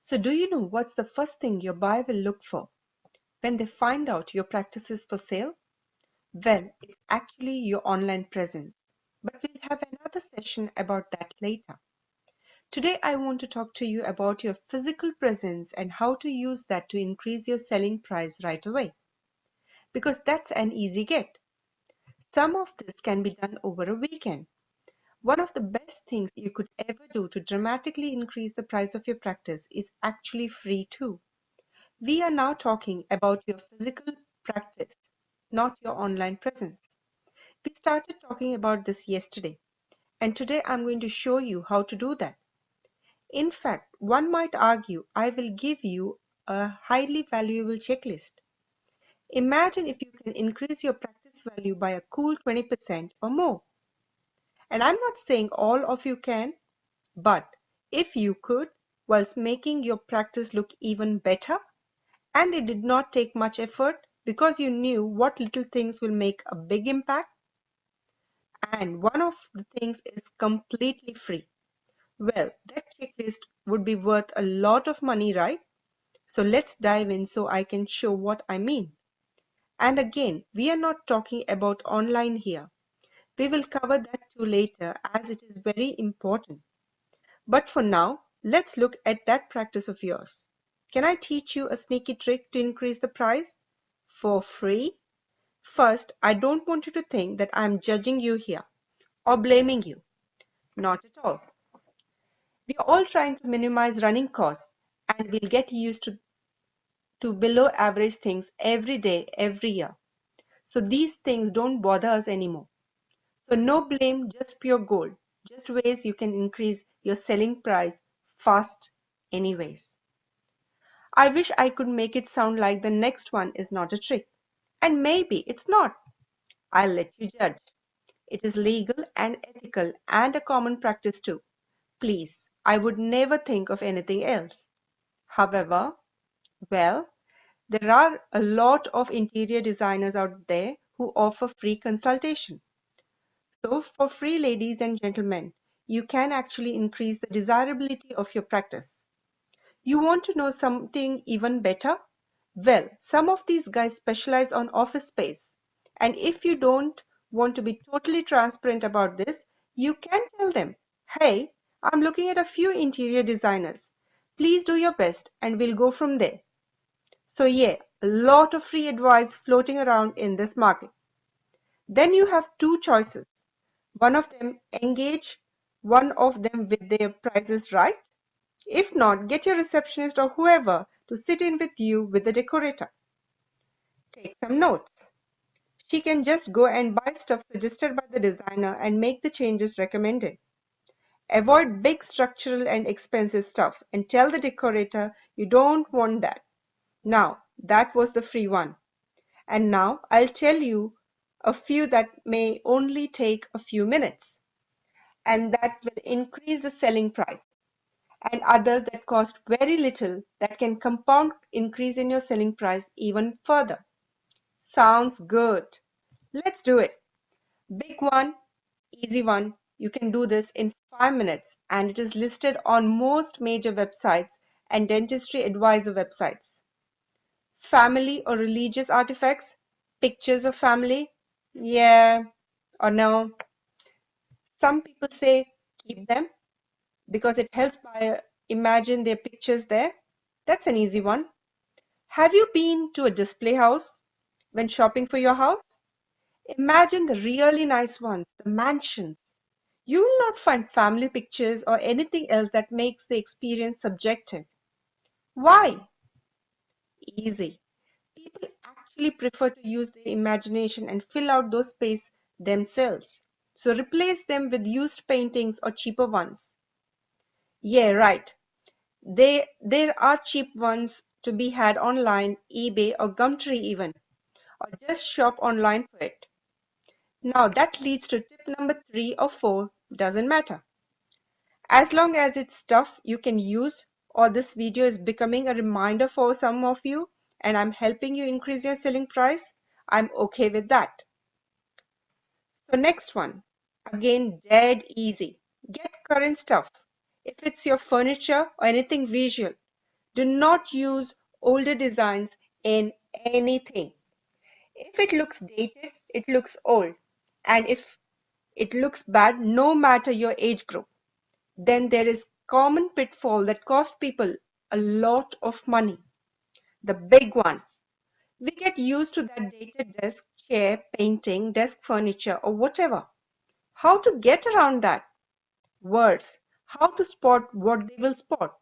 So do you know what's the first thing your buyer will look for when they find out your practice is for sale? Well, it's actually your online presence. But we'll have another session about that later. Today, I want to talk to you about your physical presence and how to use that to increase your selling price right away. Because that's an easy get. Some of this can be done over a weekend. One of the best things you could ever do to dramatically increase the price of your practice is actually free too. We are now talking about your physical practice, not your online presence. We started talking about this yesterday, and today I'm going to show you how to do that. In fact, one might argue I will give you a highly valuable checklist. Imagine if you can increase your practice value by a cool 20% or more. And I'm not saying all of you can, but if you could, whilst making your practice look even better, and it did not take much effort because you knew what little things will make a big impact, and one of the things is completely free. Well, that checklist would be worth a lot of money, right? So let's dive in so I can show what I mean. And again, we are not talking about online here. We will cover that too later as it is very important. But for now, let's look at that practice of yours. Can I teach you a sneaky trick to increase the price? For free? First, I don't want you to think that I'm judging you here or blaming you. Not at all. We are all trying to minimize running costs and we'll get used to below average things every day, every year. So these things don't bother us anymore. So no blame, just pure gold. Just ways you can increase your selling price fast anyways. I wish I could make it sound like the next one is not a trick. And maybe it's not. I'll let you judge. It is legal and ethical and a common practice too. Please, I would never think of anything else. However, well, there are a lot of interior designers out there who offer free consultation. So for free, ladies and gentlemen, you can actually increase the desirability of your practice. You want to know something even better? Well, some of these guys specialize on office space. And if you don't want to be totally transparent about this, you can tell them, hey, I'm looking at a few interior designers. Please do your best and we'll go from there. So yeah, a lot of free advice floating around in this market. Then you have two choices. One of them, engage one of them with their prices right. If not, get your receptionist or whoever to sit in with you with the decorator. Take some notes. She can just go and buy stuff suggested by the designer and make the changes recommended. Avoid big structural and expensive stuff and tell the decorator you don't want that. Now, that was the free one. And now I'll tell you a few that may only take a few minutes and that will increase the selling price, and others that cost very little that can compound increase in your selling price even further. Sounds good. Let's do it. Big one, easy one. You can do this in 5 minutes and it is listed on most major websites and dentistry advisor websites. Family or religious artifacts, pictures of family, yeah or no. Some people say keep them because it helps by imagine their pictures there. That's an easy one. Have you been to a display house when shopping for your house? Imagine the really nice ones, the mansions. You will not find family pictures or anything else that makes the experience subjective. Why? Easy. People actually prefer to use their imagination and fill out those spaces themselves. So replace them with used paintings or cheaper ones. Yeah, right. There are cheap ones to be had online, eBay or Gumtree even, or just shop online for it. Now that leads to tip number 3 or 4, doesn't matter. As long as it's stuff you can use or this video is becoming a reminder for some of you and I'm helping you increase your selling price, I'm okay with that. So next one, again dead easy. Get current stuff. If it's your furniture or anything visual, Do not use older designs in anything. If it looks dated, it looks old. And if it looks bad, no matter your age group, then there is common pitfall that cost people a lot of money. The big one. We get used to that dated desk, chair, painting, desk furniture, or whatever. How to get around that? Words. How to spot what they will spot.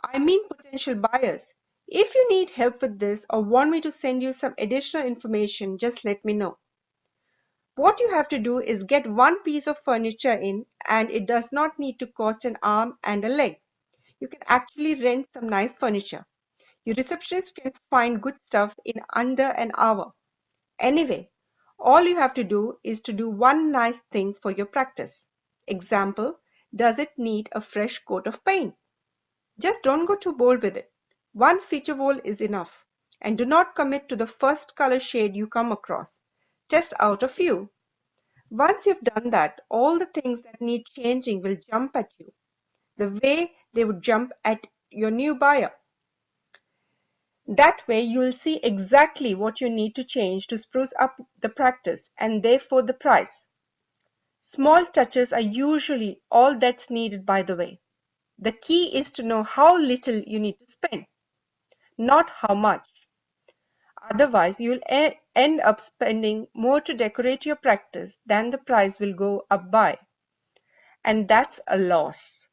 I mean potential buyers. If you need help with this or want me to send you some additional information, just let me know. What you have to do is get one piece of furniture in, and it does not need to cost an arm and a leg. You can actually rent some nice furniture. Your receptionist can find good stuff in under an hour. Anyway, all you have to do is to do one nice thing for your practice. Example, does it need a fresh coat of paint? Just don't go too bold with it. One feature wall is enough. And do not commit to the first color shade you come across. Test out a few. Once you've done that, all the things that need changing will jump at you, the way they would jump at your new buyer. That way you will see exactly what you need to change to spruce up the practice and therefore the price. Small touches are usually all that's needed, by the way. The key is to know how little you need to spend, not how much. Otherwise, you will end up spending more to decorate your practice than the price will go up by. And that's a loss.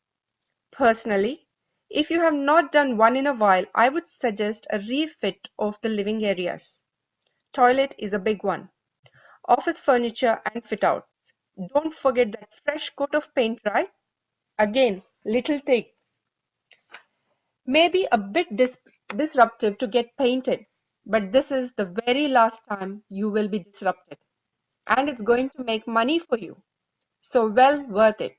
Personally, if you have not done one in a while, I would suggest a refit of the living areas. Toilet is a big one. Office furniture and fit outs. Don't forget that fresh coat of paint, right? Again, little things. Maybe a bit disruptive to get painted, but this is the very last time you will be disrupted. And it's going to make money for you. So well worth it.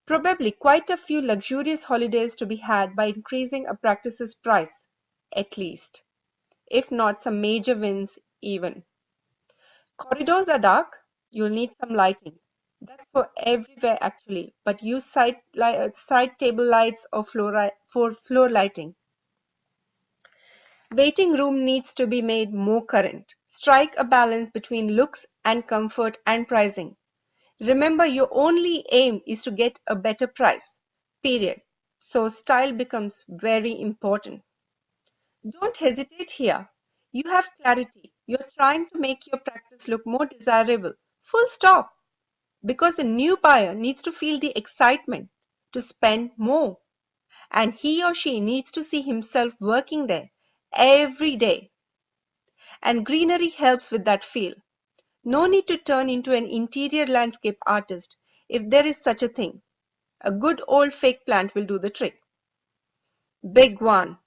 Probably quite a few luxurious holidays to be had by increasing a practice's price, at least, if not some major wins even. Corridors are dark, you'll need some lighting. That's for everywhere actually, but use side table lights or for floor lighting. Waiting room needs to be made more current. Strike a balance between looks and comfort and pricing. Remember, your only aim is to get a better price, period. So style becomes very important. Don't hesitate here. You have clarity. You're trying to make your practice look more desirable. Full stop. Because the new buyer needs to feel the excitement to spend more. And he or she needs to see himself working there every day. And greenery helps with that feel. No need to turn into an interior landscape artist if there is such a thing. A good old fake plant will do the trick. Big one.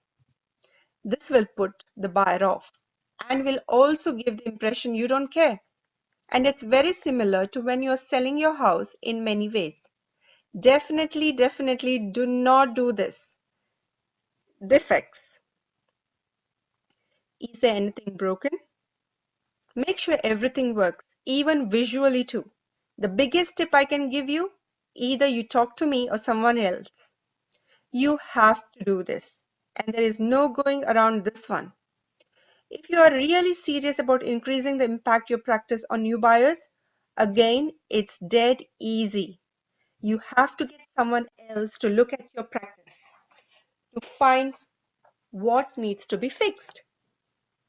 This will put the buyer off and will also give the impression you don't care. And it's very similar to when you're selling your house in many ways. Definitely do not do this. Defects. Is there anything broken? Make sure everything works, even visually too. The biggest tip I can give you, either you talk to me or someone else. You have to do this, and there is no going around this one. If you are really serious about increasing the impact your practice on new buyers, again, it's dead easy. You have to get someone else to look at your practice to find what needs to be fixed.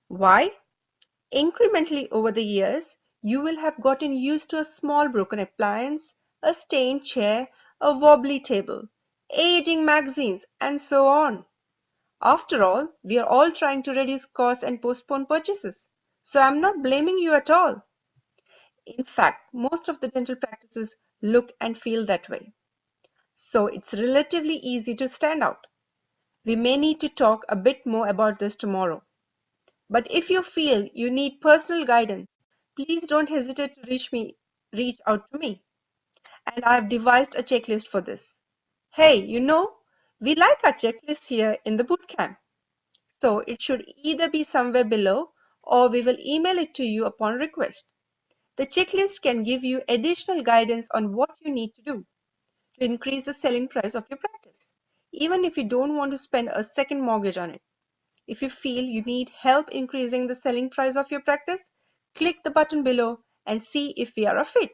Why? Incrementally over the years, you will have gotten used to a small broken appliance, a stained chair, a wobbly table, aging magazines, and so on. After all, we are all trying to reduce costs and postpone purchases. So I'm not blaming you at all. In fact, most of the dental practices look and feel that way. So it's relatively easy to stand out. We may need to talk a bit more about this tomorrow. But if you feel you need personal guidance, please don't hesitate to reach out to me. And I've devised a checklist for this. Hey, we like our checklist here in the bootcamp. So it should either be somewhere below or we will email it to you upon request. The checklist can give you additional guidance on what you need to do to increase the selling price of your practice. even if you don't want to spend a second mortgage on it. If you feel you need help increasing the selling price of your practice, click the button below and see if we are a fit.